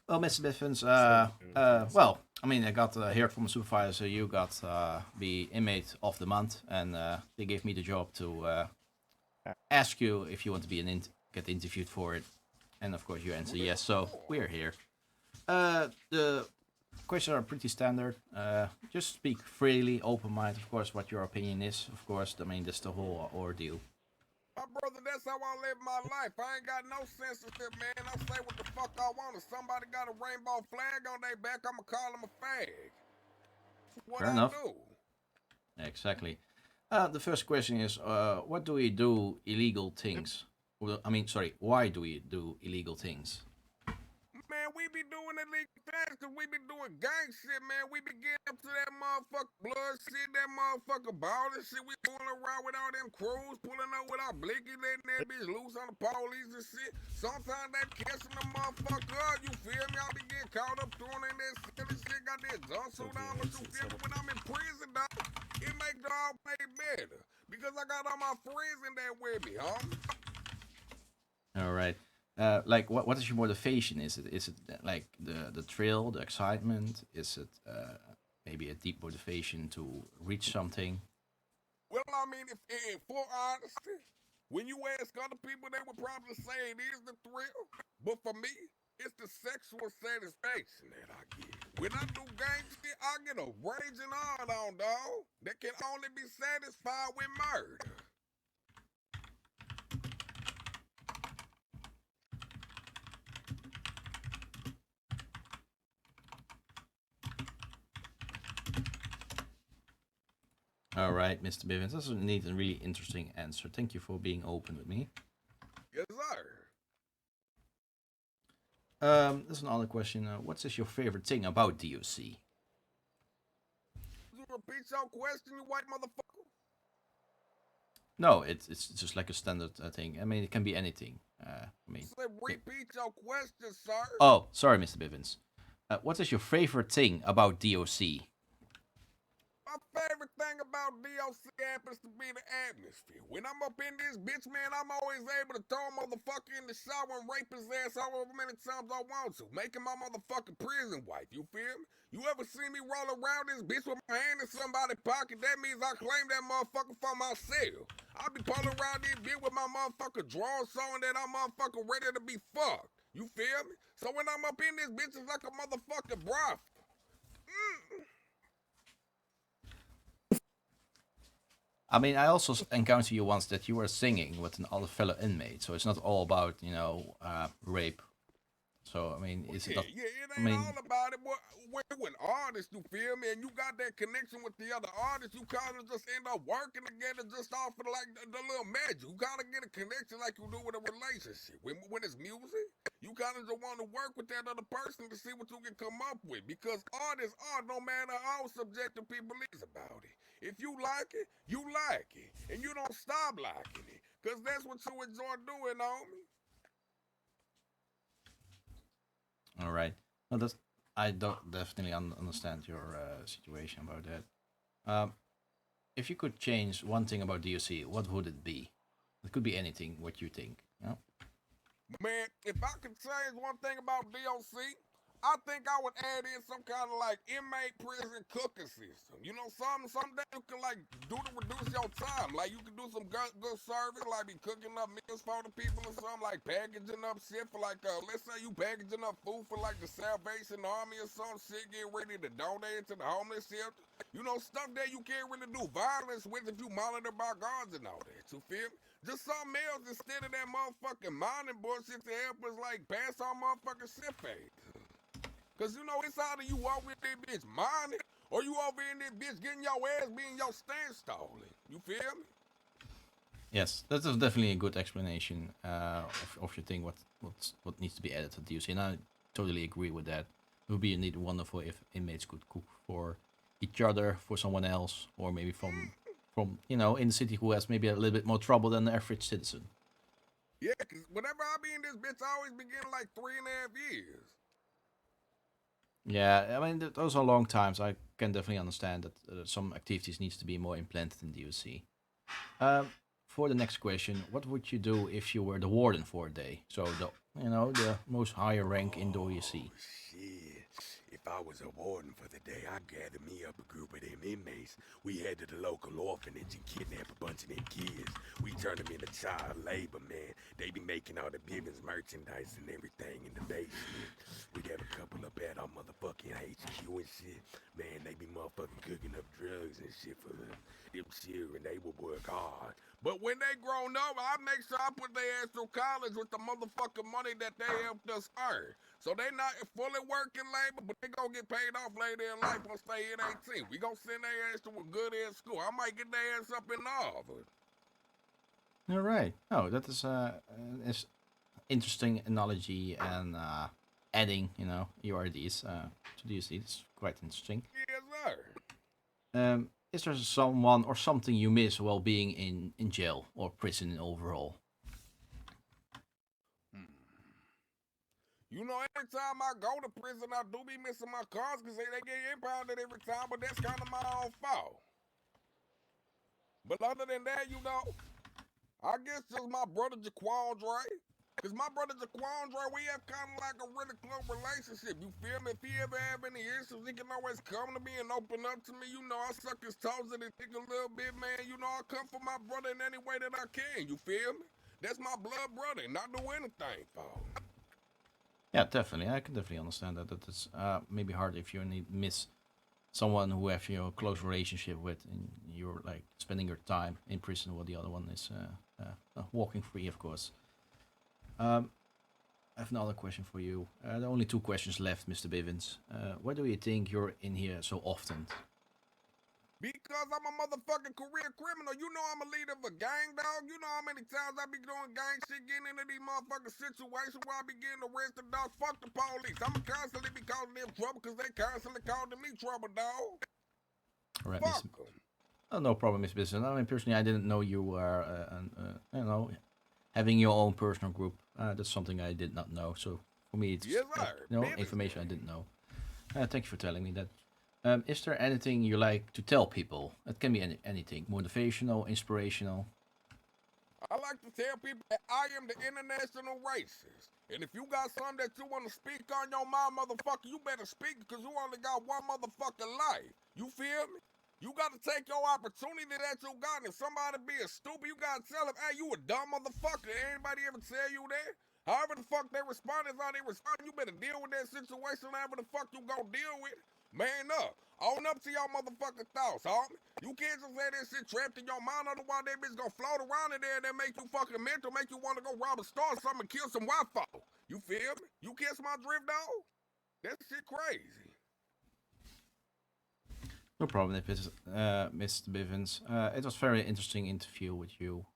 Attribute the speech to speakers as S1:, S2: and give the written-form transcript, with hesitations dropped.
S1: Well, Mr. Biffins, well, I mean, I got heard from a supervisor you got the inmate of the month, and they gave me the job to ask you if you want to be get interviewed for it, and of course you answer yes, so we're here. The questions are pretty standard. Just speak freely, open mind, of course, what your opinion is. Of course, I mean, that's the whole ordeal.
S2: My brother, that's how I live my life. I ain't got no censorship, man. I say what the fuck I want. If somebody got a rainbow flag on their back, I'ma call them a fag. What
S1: Fair
S2: I
S1: enough.
S2: do.
S1: Exactly. The first question is, what do we do illegal things? Well, I mean, sorry, why do we do illegal things?
S2: Man, we be doing illegal things because we be doing gang shit, man. We be getting up to that motherfucker blood shit, that motherfucker ball and shit. We fooling around with all them crews, pulling up with our blinkies, letting that bitch loose on the police and shit. Sometimes they catching the motherfucker up, you feel me? I be getting caught up throwing in that silly shit, got that jumpsuit on, but you feel me? When I'm in prison, dog, it make the all play better because I got all my friends in there with me, homie.
S1: All right. Like, what is your motivation? Is it like the thrill, the excitement? Is it maybe a deep motivation to reach something?
S2: Well, I mean, if for honesty, when you ask other people, they would probably say it is the thrill. But for me, it's the sexual satisfaction that I get. When I do gang shit, I get a raging on, dog, that can only be satisfied with murder.
S1: All right, Mr. Bivens, that's indeed a really interesting answer. Thank you for being open with me.
S2: Yes, sir.
S1: There's another question. What is your favorite thing about DOC?
S2: You repeat your question, you white motherfucker?
S1: No, it's just like a standard thing. I mean, it can be anything. I mean,
S2: Say, repeat your question, sir.
S1: oh, sorry, Mr. Bivens. What is your favorite thing about DOC?
S2: My favorite thing about DOC happens to be the atmosphere. When I'm up in this bitch, man, I'm always able to throw a motherfucker in the shower and rape his ass however many times I want to, making my motherfucking prison wife. You feel me? You ever see me roll around this bitch with my hand in somebody's pocket? That means I claim that motherfucker for myself. I be pulling around this bitch with my motherfucker drawers showing that I'm motherfucker ready to be fucked. You feel me? So when I'm up in this bitch, it's like a motherfucking brothel.
S1: I mean, I also encountered you once that you were singing with an other fellow inmate, so it's not all about rape. So I mean, is it
S2: Yeah,
S1: not?
S2: yeah, it
S1: I
S2: ain't
S1: mean,
S2: all about it, but when artists, you feel me, and you got that connection with the other artists, you kind of just end up working together just off of like the little magic. You kind of get a connection like you do with a relationship. When it's music, you kind of just want to work with that other person to see what you can come up with because art is art no matter how subjective people is about it. If you like it, you like it, and you don't stop liking it because that's what you enjoy doing, homie.
S1: all right. No, that's I don't definitely understand your situation about that. If you could change one thing about DOC, what would it be? It could be anything. What you think? Yeah.
S2: Man, if I could change one thing about DOC, I think I would add in some kind of like inmate prison cooking system. You know, some that you can like do to reduce your time. Like you can do some good service, like be cooking up meals for the people or something, like packaging up shit for like let's say you packaging up food for like the Salvation Army or some shit, get ready to donate it to the homeless shelter. You know, stuff that you can't really do violence with if you monitor by guards and all that. You feel me? Just something else instead of that motherfucking mining bullshit to help us like pass our motherfucking shit phase. Cause you know it's either you over in this bitch mining or you over in this bitch getting your ass being your stand stolen. You feel me?
S1: Yes, that is definitely a good explanation of your thing. What needs to be added to DOC, and I totally agree with that. It would be indeed wonderful if inmates could cook for each other, for someone else, or maybe from in the city who has maybe a little bit more trouble than the average citizen.
S2: Yeah, cause whenever I be in this bitch, I always be getting like 3.5 years.
S1: Yeah, I mean those are long times. I can definitely understand that some activities needs to be more implanted in DOC. Um, for the next question, what would you do if you were the warden for a day? So you know, the most higher rank in the OEC.
S2: Shit. If I was a warden for the day, I'd gather me up a group of them inmates. We head to the local orphanage and kidnap a bunch of them kids. We turn them into child labor, man. They be making all the Bivens merchandise and everything in the basement. We'd have a couple up at our motherfucking HQ and shit. Man, they be motherfucking cooking up drugs and shit for them children. They would work hard. But when they grown up, I make sure I put their ass through college with the motherfucking money that they helped us earn. So they not fully working labor, but they gonna get paid off later in life once they hit 18. We gonna send their ass to a good ass school. I might get their ass up in Harvard.
S1: All right. Oh, that is interesting analogy and adding, you know, URDs to the UC. It's quite interesting.
S2: Yes, sir.
S1: Is there someone or something you miss while being in jail or prison overall?
S2: You know, every time I go to prison, I do be missing my cars because they get impounded every time, but that's kind of my own fault. But other than that, you know, I guess just my brother Jaquan Dre. Because my brother Jaquan Dre, we have kind of like a really close relationship. You feel me? If he ever have any issues, he can always come to me and open up to me. You know, I suck his toes in his dick a little bit, man. You know, I come for my brother in any way that I can. You feel me? That's my blood brother, and I do anything for him.
S1: Yeah, definitely. I can definitely understand that. That is maybe hard if you miss someone who have you know, a close relationship with, and you're like spending your time in prison while the other one is walking free, of course. I have another question for you. There are only 2 questions left, Mr. Bivens. Why do you think you're in here so often?
S2: Because I'm a motherfucking career criminal. You know I'm a leader of a gang, dog. You know how many times I be doing gang shit, getting into these motherfucking situations where I be getting arrested, dog. Fuck the police. I'ma constantly be causing them trouble because they constantly causing me trouble, dog.
S1: All right,
S2: Fuck
S1: Mr.
S2: them.
S1: Oh, no problem, Mr. Bivens. I mean, personally, I didn't know you were, you know, having your own personal group. That's something I did not know. So for me, it's
S2: Yes, sir.
S1: you know, information I didn't know. Thank you for telling me that. Is there anything you like to tell people? It can be anything, motivational, inspirational.
S2: I like to tell people that I am the international racist. And if you got something that you want to speak on your mind, motherfucker, you better speak because you only got one motherfucking life. You feel me? You got to take your opportunity that you got. And if somebody being stupid, you got to tell them, hey, you a dumb motherfucker. Anybody ever tell you that? However the fuck they respond is how they respond. You better deal with that situation however the fuck you gonna deal with it. Man up. Own up to y'all motherfucking thoughts, homie. You can't just let that shit trapped in your mind, otherwise that bitch gonna float around in there and that make you fucking mental, make you wanna go rob a store or something and kill some Wi-Fi. You feel me? You catch my drift, dog? That shit crazy.
S1: No problem, if it's, Mr. Bivens. It was very interesting interview with you.